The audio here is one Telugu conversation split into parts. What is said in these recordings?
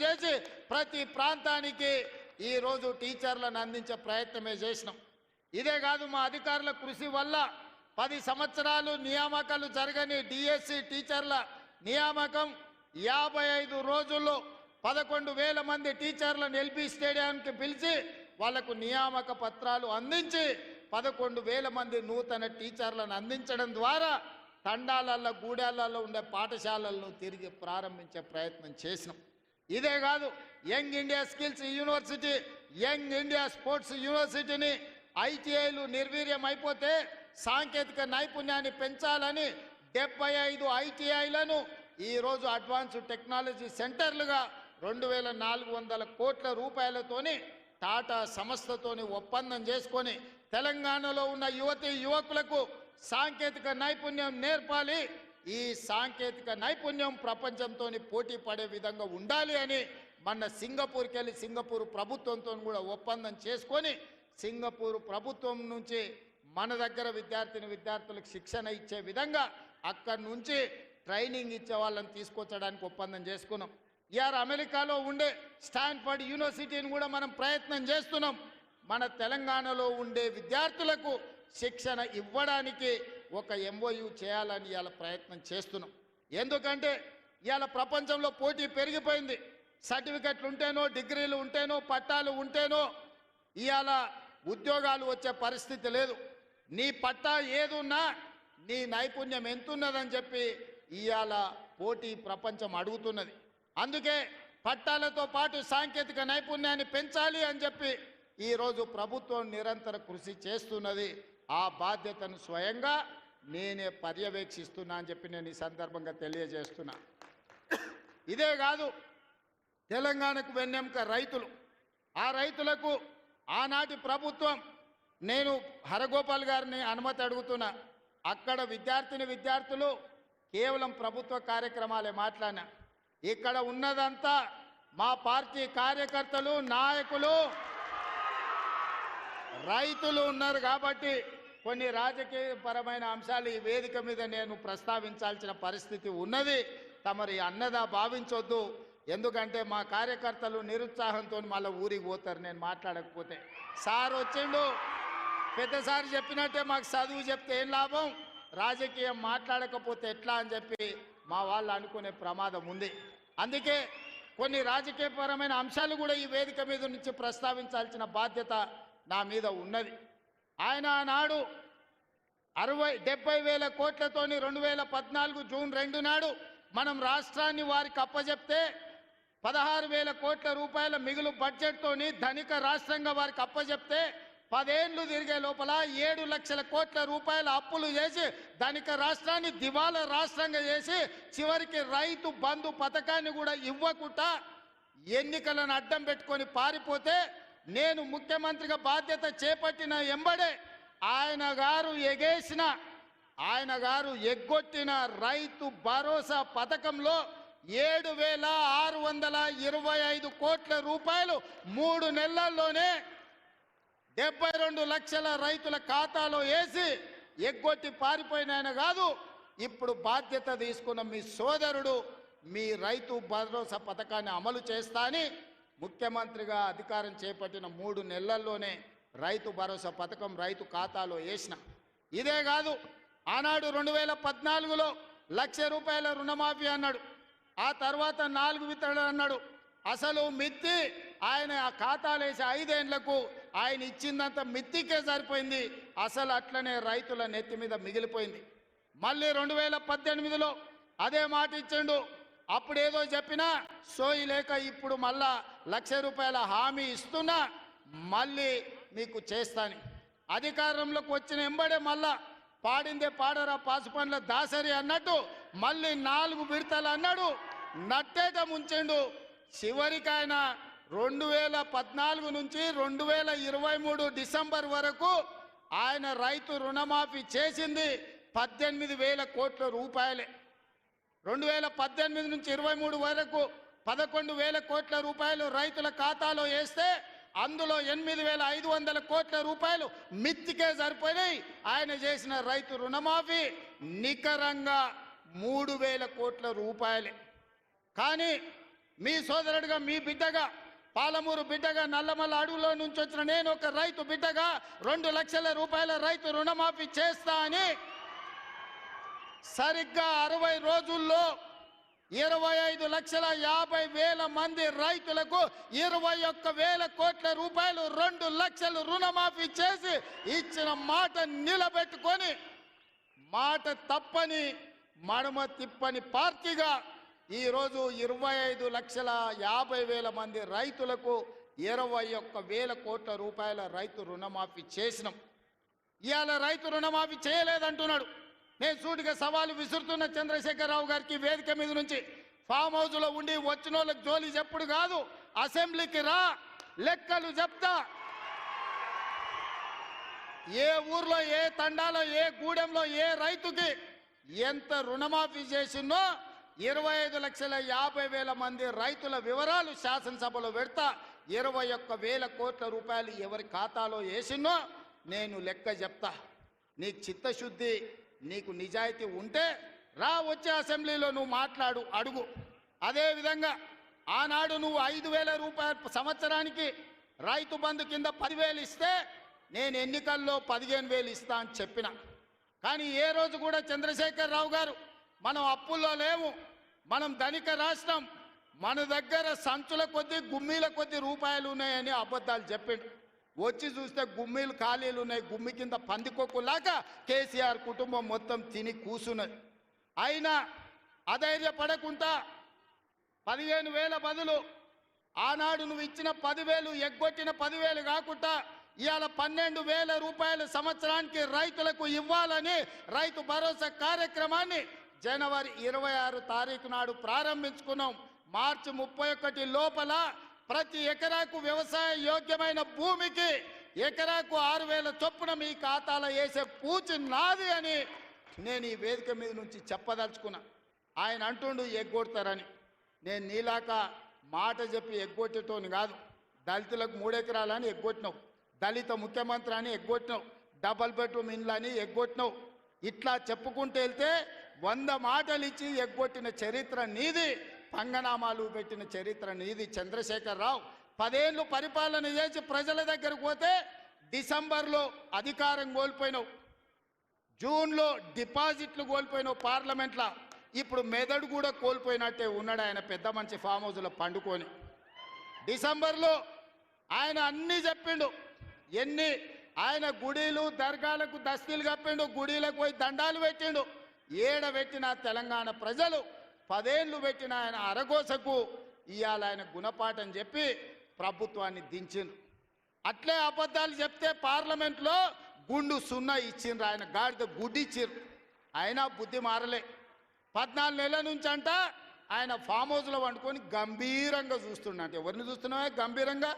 చేసి ప్రతి ప్రాంతానికి ఈ రోజు టీచర్లను అందించే ప్రయత్నమే చేసినాం. ఇదే కాదు, మా అధికారుల కృషి వల్ల 10 సంవత్సరాలు నియామకాలు జరగని డిఎస్సి టీచర్ల నియామకం 55 రోజుల్లో 11,000 మంది టీచర్లను ఎల్బీ స్టేడియానికి పిలిచి వాళ్లకు నియామక పత్రాలు అందించి 11,000 మంది నూతన టీచర్లను అందించడం ద్వారా తండాలలో గూడాలలో ఉండే పాఠశాలలను తిరిగి ప్రారంభించే ప్రయత్నం చేసినాం. ఇదే కాదు, young India skills university, young India sports యూనివర్సిటీని ఐటీఐలు నిర్వీర్యం అయిపోతే సాంకేతిక నైపుణ్యాన్ని పెంచాలని 75 ఐటీఐలను ఈరోజు అడ్వాన్స్ టెక్నాలజీ సెంటర్లుగా 2,400 కోట్ల రూపాయలతోని టాటా సంస్థతోని ఒప్పందం చేసుకొని తెలంగాణలో ఉన్న యువతీ యువకులకు సాంకేతిక నైపుణ్యం నేర్పాలి. ఈ సాంకేతిక నైపుణ్యం ప్రపంచంతో పోటీ పడే విధంగా ఉండాలి అని మన సింగపూర్కి వెళ్ళి సింగపూర్ ప్రభుత్వంతో కూడా ఒప్పందం చేసుకొని సింగపూర్ ప్రభుత్వం నుంచి మన దగ్గర విద్యార్థులకు శిక్షణ ఇచ్చే విధంగా అక్కడి నుంచి ట్రైనింగ్ ఇచ్చే వాళ్ళని తీసుకొచ్చడానికి ఒప్పందం చేసుకున్నాం. ఇయాల అమెరికాలో ఉండే స్టాన్ఫర్డ్ యూనివర్సిటీని కూడా మనం ప్రయత్నం చేస్తున్నాం. మన తెలంగాణలో ఉండే విద్యార్థులకు శిక్షణ ఇవ్వడానికి ఒక ఎంఓయూ చేయాలని ఇవాళ ప్రయత్నం చేస్తున్నాం. ఎందుకంటే ఇవాళ ప్రపంచంలో పోటీ పెరిగిపోయింది. సర్టిఫికెట్లు ఉంటేనో, డిగ్రీలు ఉంటేనో, పట్టాలు ఉంటేనో ఇవాళ ఉద్యోగాలు వచ్చే పరిస్థితి లేదు. నీ పట్టా ఏదున్నా నీ నైపుణ్యం ఎంతున్నదని చెప్పి ఇవాళ పోటీ ప్రపంచం అడుగుతున్నది. అందుకే పట్టాలతో పాటు సాంకేతిక నైపుణ్యాన్ని పెంచాలి అని చెప్పి ఈరోజు ప్రభుత్వం నిరంతర కృషి చేస్తున్నది. ఆ బాధ్యతను స్వయంగా నేనే పర్యవేక్షిస్తున్నా అని చెప్పి నేను ఈ సందర్భంగా తెలియజేస్తున్నా. ఇదే కాదు, తెలంగాణకు వెన్నెముక రైతులు. ఆ రైతులకు ఆనాటి ప్రభుత్వం, నేను హరగోపాల్ గారిని అనుమతి అడుగుతున్నా, అక్కడ విద్యార్థులు కేవలం ప్రభుత్వ కార్యక్రమాలే మాట్లాడినా. ఇక్కడ ఉన్నదంతా మా పార్టీ కార్యకర్తలు, నాయకులు, రైతులు ఉన్నారు. కాబట్టి కొన్ని రాజకీయపరమైన అంశాలు ఈ వేదిక మీద నేను ప్రస్తావించాల్సిన పరిస్థితి ఉన్నది. తమరి అన్నదా భావించొద్దు. ఎందుకంటే మా కార్యకర్తలు నిరుత్సాహంతో మళ్ళీ ఊరికి పోతారు నేను మాట్లాడకపోతే. సార్ వచ్చిండు, పెద్దసారి చెప్పినట్టే మాకు చదువు చెప్తే ఏం లాభం, రాజకీయం మాట్లాడకపోతే ఎట్లా అని చెప్పి మా వాళ్ళు అనుకునే ప్రమాదం ఉంది. అందుకే కొన్ని రాజకీయపరమైన అంశాలు కూడా ఈ వేదిక మీద నుంచి ప్రస్తావించాల్సిన బాధ్యత నా మీద ఉన్నది. ఆయన ఆనాడు 70,000 కోట్లతోని 2014 జూన్ 2 నాడు మనం రాష్ట్రాన్ని వారికి అప్పచెప్తే 16,000 కోట్ల రూపాయల మిగులు బడ్జెట్తోని ధనిక రాష్ట్రంగా వారికి అప్పచెప్తే 10 ఏళ్ళు తిరిగే లోపల 7 లక్షల కోట్ల రూపాయల అప్పులు చేసి ధనిక రాష్ట్రాన్ని దివాలా రాష్ట్రంగా చేసి చివరికి రైతు బంధు పథకాన్ని కూడా ఇవ్వకుండా ఎన్నికలను అడ్డం పెట్టుకొని పారిపోతే నేను ముఖ్యమంత్రిగా బాధ్యత చేపట్టిన ఎంబడే ఆయన గారు ఎగ్గొట్టిన రైతు భరోసా పథకంలో 7,625 కోట్ల రూపాయలు 3 నెలల్లోనే 72 లక్షల రైతుల ఖాతాలో వేసి ఎగ్గొట్టి పారిపోయిన ఆయన కాదు, ఇప్పుడు బాధ్యత తీసుకున్న మీ సోదరుడు మీ రైతు భరోసా పథకాన్ని అమలు చేస్తా అని ముఖ్యమంత్రిగా అధికారం చేపట్టిన 3 నెలల్లోనే రైతు భరోసా పథకం రైతు ఖాతాలో వేసిన. ఇదే కాదు, ఆనాడు 2014లో 1,00,000 రూపాయల రుణమాఫీ అన్నాడు, ఆ తర్వాత 4 విత్తనాలు అన్నాడు. అసలు మిత్తి ఆయన ఆ ఖాతాలు వేసి 5 ఏళ్లకు ఆయన ఇచ్చిందంత మిత్తికే సరిపోయింది. అసలు అట్లనే రైతుల నెత్తి మీద మిగిలిపోయింది. మళ్ళీ 2018లో అదే మాట ఇచ్చిండు. అప్పుడేదో చెప్పినా సోయి లేక ఇప్పుడు మళ్ళా 1,00,000 రూపాయల హామీ ఇస్తున్నా మళ్ళీ మీకు చేస్తాను. అధికారంలోకి వచ్చిన ఎంబడే మళ్ళా పాడిందే పాడరా పాసుపండ్ల దాసరి అన్నట్టు మళ్ళీ 4 విడతలు అన్నాడు, నట్టేట ముంచెండు. చివరికి ఆయన 2014 నుంచి 2023 డిసెంబర్ వరకు ఆయన రైతు రుణమాఫీ చేసింది 18,000 కోట్ల రూపాయలే. 2018 నుంచి 23 వరకు 11,000 కోట్ల రూపాయలు రైతుల ఖాతాలో వేస్తే అందులో 8,500 కోట్ల రూపాయలు మిత్తికే సరిపోయినాయి. ఆయన చేసిన రైతు రుణమాఫీ నికరంగా 3,000 కోట్ల రూపాయలే. కానీ మీ సోదరుడిగా, మీ బిడ్డగా, పాలమూరు బిడ్డగా, నల్లమల్ల అడవులో నుంచి వచ్చిన నేను ఒక రైతు బిడ్డగా 2 లక్షల రూపాయల రైతు రుణమాఫీ చేస్తా అని సరిగ్గా 60 రోజుల్లో 25,50,000 మంది రైతులకు 21,000 కోట్ల రూపాయలు 2 లక్షలు రుణమాఫీ చేసి ఇచ్చిన మాట నిలబెట్టుకొని మాట తప్పని మడమ తిప్పని పార్టీగా ఈరోజు 25,50,000 మంది రైతులకు 21,000 కోట్ల రూపాయల రైతు రుణమాఫీ చేసినాం. ఇవాళ రైతు రుణమాఫీ చేయలేదంటున్నాడు. నేను సూటిగా సవాలు విసురుతున్న చంద్రశేఖరరావు గారికి వేదిక మీద నుంచి, ఫామ్ హౌస్లో ఉండి వచ్చిన వాళ్ళకి జోలి చెప్పుడు కాదు, అసెంబ్లీకి రా, లెక్కలు చెప్తా. ఏ ఊర్లో, ఏ తండాలో, ఏ గూడెంలో ఏ రైతుకి ఎంత రుణమాఫీ చేసిందో 25,50,000 మంది రైతుల వివరాలు శాసనసభలో పెడతా. 21,000 కోట్ల రూపాయలు ఎవరి ఖాతాలో వేసినో నేను లెక్క చెప్తా. నీకు చిత్తశుద్ధి, నీకు నిజాయితీ ఉంటే రా, వచ్చే అసెంబ్లీలో నువ్వు మాట్లాడు, అడుగు. అదేవిధంగా ఆనాడు నువ్వు 5,000 రూపాయలు సంవత్సరానికి రైతు బంధు కింద 10,000 ఇస్తే నేను ఎన్నికల్లో 15,000 ఇస్తా అని చెప్పిన. కానీ ఏ రోజు కూడా చంద్రశేఖరరావు గారు మనం అప్పుల్లో లేము, మనం ధనిక రాష్ట్రం, మన దగ్గర సంచుల కొద్దీ గుమ్మీల కొద్దీ రూపాయలు ఉన్నాయని అబద్ధాలు చెప్పిండు. వచ్చి చూస్తే గుమ్మీలు ఖాళీలు ఉన్నాయి. గుమ్మి కింద పందికొక్కులాగా కేసీఆర్ కుటుంబం మొత్తం తిని కూసున్నది. అయినా అధైర్యపడకుండా 15,000 బదులు ఆనాడు నువ్వు ఇచ్చిన 10,000 ఎగ్గొట్టిన 10,000 కాకుండా ఇవాళ 12,000 రూపాయలు సంవత్సరానికి రైతులకు ఇవ్వాలని రైతు భరోసా కార్యక్రమాన్ని జనవరి 26 తారీఖు నాడు ప్రారంభించుకున్నాం. మార్చి 31 లోపల ప్రతి ఎకరాకు వ్యవసాయ యోగ్యమైన భూమికి ఎకరాకు 6,000 చొప్పున మీ ఖాతాలో వేసే పూచి నాది అని నేను ఈ వేదిక మీద నుంచి చెప్పదలుచుకున్నా. ఆయన అంటుండు ఎగ్గొడతారని. నేను నీలాక మాట చెప్పి ఎగ్గొట్టేటోని కాదు. దళితులకు 3 ఎకరాలని ఎగ్గొట్టినావు, దళిత ముఖ్యమంత్రి అని ఎగ్గొట్టినావు, డబల్ బెడ్రూమ్ ఇండ్లు అని ఎగ్గొట్టినావు. ఇట్లా చెప్పుకుంటూ వెళ్తే 100 మాటలు ఇచ్చి ఎగ్గొట్టిన చరిత్ర నీది, పంగనామాలు పెట్టిన చరిత్ర నీది. చంద్రశేఖరరావు 10 ఏళ్ళు పరిపాలన చేసి ప్రజల దగ్గరకు పోతే డిసెంబర్లో అధికారం కోల్పోయినావు, జూన్లో డిపాజిట్లు కోల్పోయినావు పార్లమెంట్లో. ఇప్పుడు మెదడు కూడా కోల్పోయినట్టే ఉన్నాడు ఆయన పెద్ద మనిషి ఫామ్ హౌస్లో పండుకొని. డిసెంబర్లో ఆయన అన్నీ చెప్పిండు. ఆయన గుడిలు దర్గాలకు దస్తీలు కప్పిండు, గుడిలకు పోయి దండాలు పెట్టిండు. పెట్టిన తెలంగాణ ప్రజలు 10 ఏళ్ళు పెట్టిన ఆయన అరగోసకు ఇవాళ ఆయన గుణపాఠం చెప్పి ప్రభుత్వాన్ని దించిండు. అట్లే అబద్ధాలు చెప్తే పార్లమెంట్లో గుండు 0 ఇచ్చిండ్రు, ఆయన గాడిద గుడ్డి ఇచ్చిండ్రు. అయినా బుద్ధి మారలే. 14 నెలల నుంచి అంట ఆయన ఫామ్ హౌస్లో వండుకొని గంభీరంగా చూస్తుండ. ఎవరిని చూస్తున్నావే గంభీరంగా?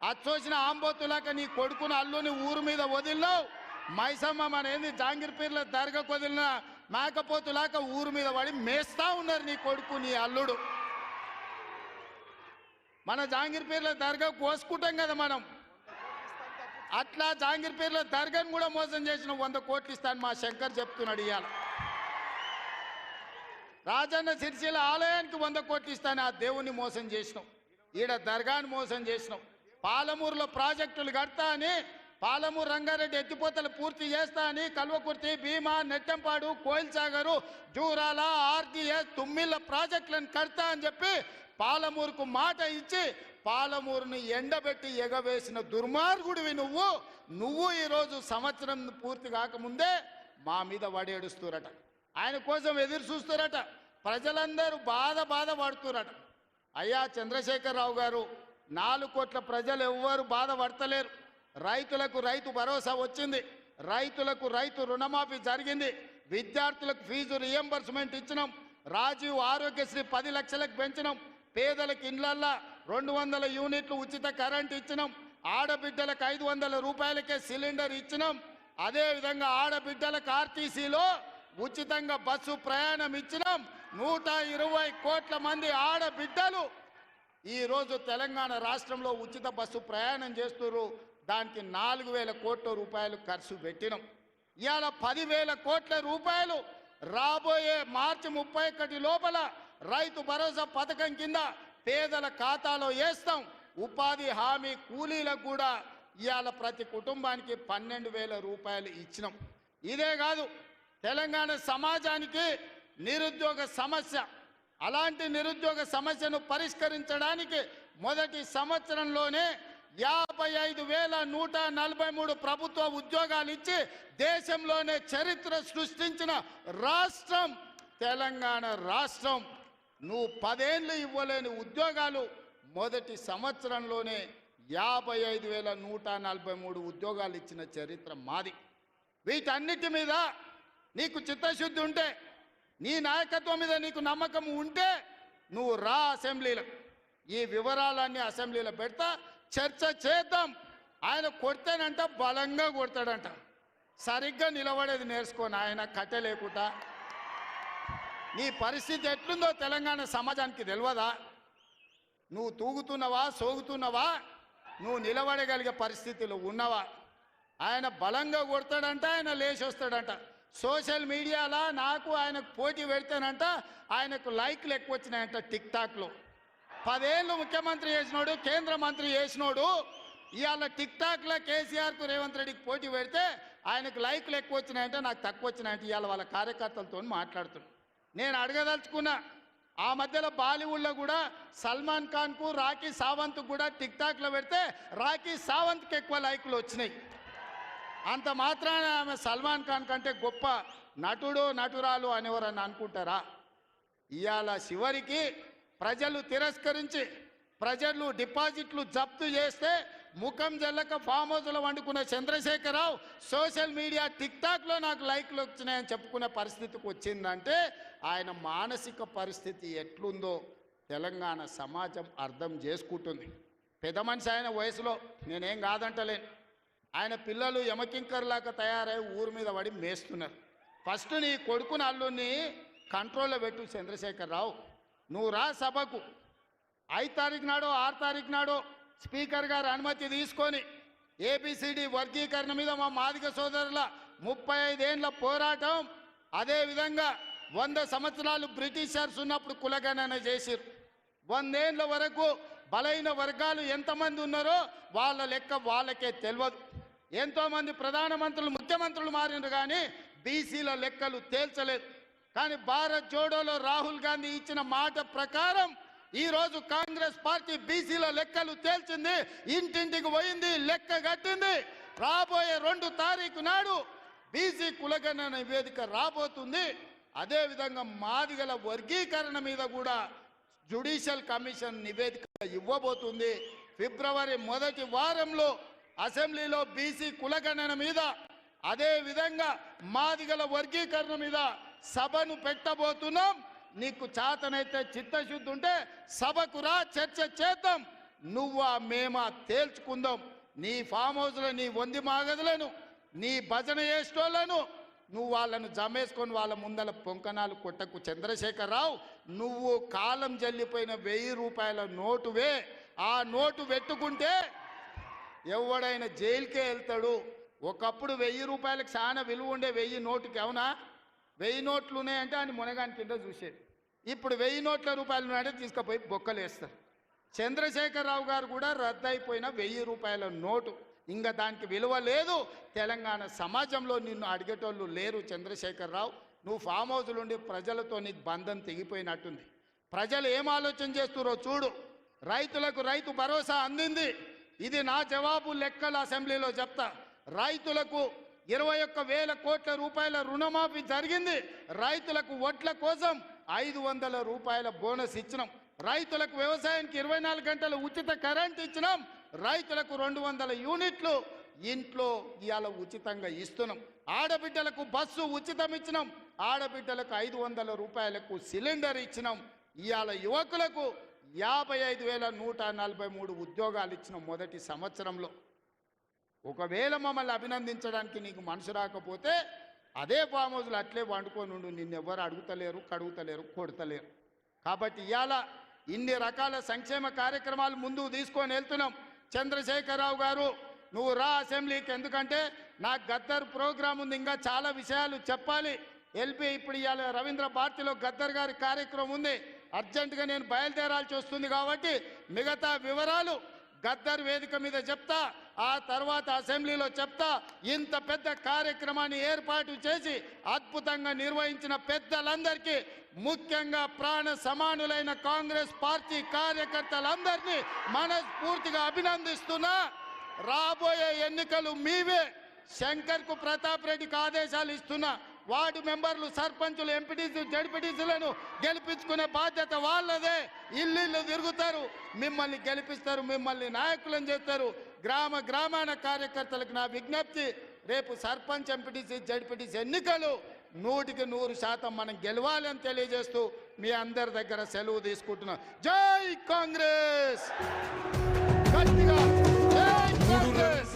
అచ్చోసిన ఆంబోతులాక నీ కొడుకుని అల్లుని ఊరు మీద వదిలినావు. మైసమ్మ మన ఏంది జాంగిర్పీర్ల దర్గాకు వదిలిన మేకపోతులాక ఊరు మీద పడి మేస్తా ఉన్నారు నీ కొడుకు నీ అల్లుడు. మన జాంగిర్పీర్ల దర్గా కోసుకుంటాం కదా మనం, అట్లా జాంగిర్పీర్ల దర్గాను కూడా మోసం చేసిన 100 కోట్లు ఇస్తాను మా శంకర్ చెప్తున్నాడు. ఇవాళ రాజన్న సిరిసిల్ల ఆలయానికి 100 కోట్లు ఇస్తాను, ఆ దేవుణ్ణి మోసం చేసినాం. ఈడ దర్గాను మోసం చేసినాం. పాలమూరులో ప్రాజెక్టులు కడతా అని, పాలమూరు రంగారెడ్డి ఎత్తిపోతలు పూర్తి చేస్తా అని కల్వకుర్తి, భీమా, నెట్టంపాడు, కోయిల్సాగరు, జూరాల, ఆర్డీఎస్, తుమ్మిళ్ళ ప్రాజెక్టులను కడతా అని చెప్పి పాలమూరుకు మాట ఇచ్చి పాలమూరుని ఎండబెట్టి ఎగవేసిన దుర్మార్గుడివి నువ్వు ఈరోజు సంవత్సరం పూర్తి కాకముందే మా మీద వడేడుస్తురట. ఆయన కోసం ఎదురు చూస్తురట. ప్రజలందరూ బాధపడుతురట. అయ్యా చంద్రశేఖరరావు గారు, 4 కోట్ల ప్రజలు ఎవ్వరు బాధపడతలేరు. రైతులకు రైతు భరోసా వచ్చింది, రైతులకు రైతు రుణమాఫీ జరిగింది, విద్యార్థులకు ఫీజు రియంబర్స్మెంట్ ఇచ్చినాం, రాజీవ్ ఆరోగ్యశ్రీ 10 లక్షలకు పెంచినాం, పేదలకు ఇండ్లల్లా 200 యూనిట్లు ఉచిత కరెంట్ ఇచ్చినాం, ఆడబిడ్డలకు 500 రూపాయలకే సిలిండర్ ఇచ్చినాం. అదేవిధంగా ఆడబిడ్డలకు ఆర్టీసీలో ఉచితంగా బస్సు ప్రయాణం ఇచ్చినాం. 120 కోట్ల మంది ఆడబిడ్డలు ఈరోజు తెలంగాణ రాష్ట్రంలో ఉచిత బస్సు ప్రయాణం చేస్తున్నారు. దానికి 4,000 కోట్ల రూపాయలు ఖర్చు పెట్టినాం. ఇవాళ 10,000 కోట్ల రూపాయలు రాబోయే మార్చి 31 లోపల రైతు భరోసా పథకం కింద పేదల ఖాతాలో వేస్తాం. ఉపాధి హామీ కూలీలకు కూడా ఇవాళ ప్రతి కుటుంబానికి 12,000 రూపాయలు ఇచ్చినాం. ఇదే కాదు, తెలంగాణ సమాజానికి నిరుద్యోగ సమస్య, అలాంటి నిరుద్యోగ సమస్యను పరిష్కరించడానికి మొదటి సంవత్సరంలోనే 55,143 ప్రభుత్వ ఉద్యోగాలు ఇచ్చి దేశంలోనే చరిత్ర సృష్టించిన రాష్ట్రం తెలంగాణ రాష్ట్రం. నువ్వు 10 ఏళ్ళు ఇవ్వలేని ఉద్యోగాలు మొదటి సంవత్సరంలోనే 55,143 ఉద్యోగాలు ఇచ్చిన చరిత్ర మాది. వీటన్నిటి మీద నీకు చిత్తశుద్ధి ఉంటే, నీ నాయకత్వం మీద నీకు నమ్మకం ఉంటే నువ్వు రా అసెంబ్లీలకు. ఈ వివరాలన్నీ అసెంబ్లీలో పెడతా, చర్చ చేద్దాం. ఆయన కొడితేనంట బలంగా కొడతాడంట. సరిగ్గా నిలబడేది నేర్చుకొని ఆయన కట్టె లేకుండా. నీ పరిస్థితి ఎట్లుందో తెలంగాణ సమాజానికి తెలియదా? నువ్వు తూగుతున్నావా, సోగుతున్నావా, నువ్వు నిలబడగలిగే పరిస్థితిలో ఉన్నవా? ఆయన బలంగా కొడతాడంట, ఆయన లేచి వస్తాడంట. సోషల్ మీడియాలో నాకు ఆయనకు పోటీ పెడితేనంట ఆయనకు లైక్లు ఎక్కువ వచ్చినాయంట. టిక్టాక్లో 10 ఏళ్ళు ముఖ్యమంత్రి చేసినోడు, కేంద్ర మంత్రి చేసినోడు ఇవాళ టిక్టాక్లో కేసీఆర్కు రేవంత్ రెడ్డికి పోటీ పెడితే ఆయనకు లైక్లు ఎక్కువ వచ్చినాయంటే నాకు తక్కువ వచ్చినాయంటే ఇవాళ వాళ్ళ కార్యకర్తలతో మాట్లాడుతున్నాను. నేను అడగదలుచుకున్నా, ఆ మధ్యలో బాలీవుడ్లో కూడా సల్మాన్ ఖాన్కు రాఖీ సావంత్ కూడా టిక్టాక్లో పెడితే రాఖీ సావంత్కి ఎక్కువ లైకులు వచ్చినాయి. అంత మాత్రాన ఆమె సల్మాన్ ఖాన్ కంటే గొప్ప నటుడు నటురాలు అనేవారని అనుకుంటారా? ఇవాళ చివరికి ప్రజలు తిరస్కరించి ప్రజలు డిపాజిట్లు జప్తు చేస్తే ముఖం జల్లక ఫామ్ హౌస్లో వండుకున్న చంద్రశేఖరరావు సోషల్ మీడియా టిక్టాక్లో నాకు లైక్లు వచ్చినాయని చెప్పుకునే పరిస్థితికి వచ్చిందంటే ఆయన మానసిక పరిస్థితి ఎట్లుందో తెలంగాణ సమాజం అర్థం చేసుకుంటుంది. పెద్ద మనిషి ఆయన వయసులో, నేనేం కాదంటలేను. ఆయన పిల్లలు యమకింకర్లాగా తయారై ఊరి మీద పడి మేస్తున్నారు. ఫస్ట్ నీ కొడుకుని అల్లుని కంట్రోల్లో పెట్టు చంద్రశేఖరరావు. నువ్వు రా సభకు. 5 తారీఖు నాడో 6 తారీఖు నాడో స్పీకర్ గారు అనుమతి తీసుకొని ఏబిసిడి వర్గీకరణ మీద మా మాదిగ సోదరుల 35 ఏళ్ల పోరాటం, అదేవిధంగా 100 సంవత్సరాలు బ్రిటిషర్స్ ఉన్నప్పుడు కులగణన చేసిరు. 100 ఏళ్ల వరకు బలైన వర్గాలు ఎంతమంది ఉన్నారో వాళ్ళ లెక్క వాళ్ళకే తెలియదు. ఎంతోమంది ప్రధానమంత్రులు ముఖ్యమంత్రులు మారినారు కానీ బీసీల లెక్కలు తేల్చలేదు. కానీ భారత్ జోడోలో రాహుల్ గాంధీ ఇచ్చిన మాట ప్రకారం ఈరోజు కాంగ్రెస్ పార్టీ బీసీల లెక్కలు తేల్చింది, ఇంటింటికి పోయింది, లెక్క కట్టింది. రాబోయే 2 తారీఖు నాడు బీసీ కులగణన నివేదిక రాబోతుంది. అదేవిధంగా మాదిగల వర్గీకరణ మీద కూడా జ్యుడిషియల్ కమిషన్ నివేదిక ఇవ్వబోతుంది. ఫిబ్రవరి మొదటి వారంలో అసెంబ్లీలో బీసీ కులగణన మీద, అదేవిధంగా మాదిగల వర్గీకరణ మీద సభను పెట్టబోతున్నాం. నీకు చేతనైతే చిత్తశుద్ధి ఉంటే సభకు రా, చర్చ చేద్దాం. నువ్వా మేమా తేల్చుకుందాం. నీ ఫామ్ హౌస్లో నీ వంది మాగదులను, నీ భజన చేసేటోళ్లను నువ్వు వాళ్ళను జమేసుకొని వాళ్ళ ముందల పొంకనాలు కొట్టకు చంద్రశేఖరరావు. నువ్వు కాలం జల్లిపోయిన 1000 రూపాయల నోటువే. ఆ నోటు పెట్టుకుంటే ఎవడైనా జైలుకే వెళ్తాడు. ఒకప్పుడు 1000 రూపాయలకు చాలా విలువ ఉండే 1000 నోటుకి. అవునా? 1000 నోట్లు ఉన్నాయంటే అని మునగాని కింద చూసేది. ఇప్పుడు 1000 నోట్ల రూపాయలు ఉన్నాయంటే తీసుకుపోయి బొక్కలు వేస్తారు. చంద్రశేఖరరావు గారు కూడా రద్దయిపోయిన 1000 రూపాయల నోటు. ఇంకా దానికి విలువ లేదు. తెలంగాణ సమాజంలో నిన్ను అడిగేటోళ్ళు లేరు చంద్రశేఖరరావు. నువ్వు ఫామ్ హౌస్లు ఉండి ప్రజలతో నీకు బంధం తెగిపోయినట్టుంది. ప్రజలు ఏం ఆలోచన చేస్తున్నారో చూడు. రైతులకు రైతు భరోసా అందింది. ఇది నా జవాబు లెక్కల అసెంబ్లీలో చెప్తా. రైతులకు 21,000 కోట్ల రూపాయల రుణమాఫీ జరిగింది. రైతులకు వడ్ల కోసం 500 రూపాయల బోనస్ ఇచ్చినాం. రైతులకు వ్యవసాయానికి 24 గంటల ఉచిత కరెంట్ ఇచ్చినాం. రైతులకు 200 యూనిట్లు ఇంట్లో ఇవాళ ఉచితంగా ఇస్తున్నాం. ఆడబిడ్డలకు బస్సు ఉచితం ఇచ్చినాం. ఆడబిడ్డలకు 500 రూపాయలకు సిలిండర్ ఇచ్చినాం. ఇవాళ యువకులకు 55,143 ఉద్యోగాలు ఇచ్చినాం మొదటి సంవత్సరంలో. ఒకవేళ మమ్మల్ని అభినందించడానికి నీకు మనసు రాకపోతే అదే ఫామ్ హౌస్లో అట్లే వండుకొని ఉండు. నిన్నెవ్వరు అడుగుతలేరు, కడుగుతలేరు, కొడతలేరు. కాబట్టి ఇవాళ ఇన్ని రకాల సంక్షేమ కార్యక్రమాలు ముందుకు తీసుకొని వెళ్తున్నాం. చంద్రశేఖరరావు గారు నువ్వు రా అసెంబ్లీకి. ఎందుకంటే నాకు గద్దర్ ప్రోగ్రాం ఉంది, ఇంకా చాలా విషయాలు చెప్పాలి. ఎల్పి ఇప్పుడు ఇవాళ రవీంద్ర భారతిలో గద్దర్ గారి కార్యక్రమం ఉంది. అర్జెంటుగా నేను బయలుదేరాల్సి వస్తుంది కాబట్టి మిగతా వివరాలు గద్దర్ వేదిక మీద చెప్తా, ఆ తర్వాత అసెంబ్లీలో చెప్తా. ఇంత పెద్ద కార్యక్రమాన్ని ఏర్పాటు చేసి అద్భుతంగా నిర్వహించిన పెద్దలందరికీ, ముఖ్యంగా ప్రాణ సమానులైన కాంగ్రెస్ పార్టీ కార్యకర్తలందరినీ మనస్ఫూర్తిగా అభినందిస్తున్నా. రాబోయే ఎన్నికలు మీవే. శంకర్కు ప్రతాప్ రెడ్డికి ఆదేశాలు ఇస్తున్నా. వార్డు మెంబర్లు, సర్పంచులు, ఎంపీటీసీ, జడ్పీటీసీలను గెలిపించుకునే బాధ్యత వాళ్ళదే. ఇల్లు తిరుగుతారు, మిమ్మల్ని గెలిపిస్తారు, మిమ్మల్ని నాయకులను చేస్తారు. గ్రామాన కార్యకర్తలకు నా విజ్ఞప్తి, రేపు సర్పంచ్, ఎంపీటీసీ, జడ్పీటీసీ ఎన్నికలు 100% మనం గెలవాలని తెలియజేస్తూ మీ అందరి దగ్గర సెలవు తీసుకుంటున్నా. జై కాంగ్రెస్! గట్టిగా జై కాంగ్రెస్!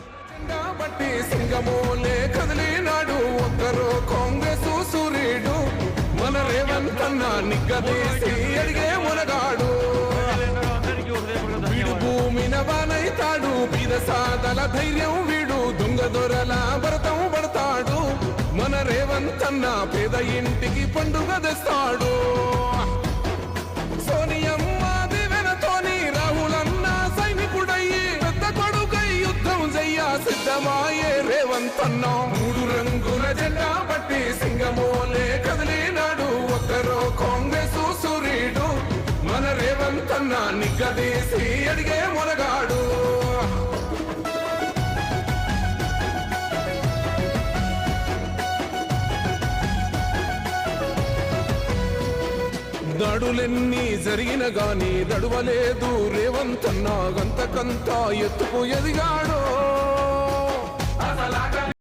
బట్టి సింగమోలే కదిలినాడు ఒక్కరో కాంగ్రెస్ సూర్యుడు, మన రేవంత్ అన్న నిగ్గదీసి అడిగే మునగాడు. వీడు భూమిన బానైతాడు, బీద సాదల ధైర్యం వీడు, దొంగ దొరల భరతం పడతాడు. మన రేవంత్ అన్న పేద ఇంటికి పండుగ తెస్తాడు. సోనియమ్మ దివెనతోని రాహులన్న సైనికుడయ్యి పెద్ద కొడుకై యుద్ధం చెయ్య సిద్ధమాయే రేవంత్ అన్న. 3 రంగుల జెండా పట్టి సింగమోలే కదిలినాడు ఒక్కరో కాంగ్రెస్ సూర్యుడు, మన రేవంత్ అన్న నిగ్గదీసి అడిగే మునగాడు. దాడులెన్ని జరిగిన గాని దడువలేదు రేవంత్ అన్న, గంతకంతా ఎత్తుకు ఎదిగాడు.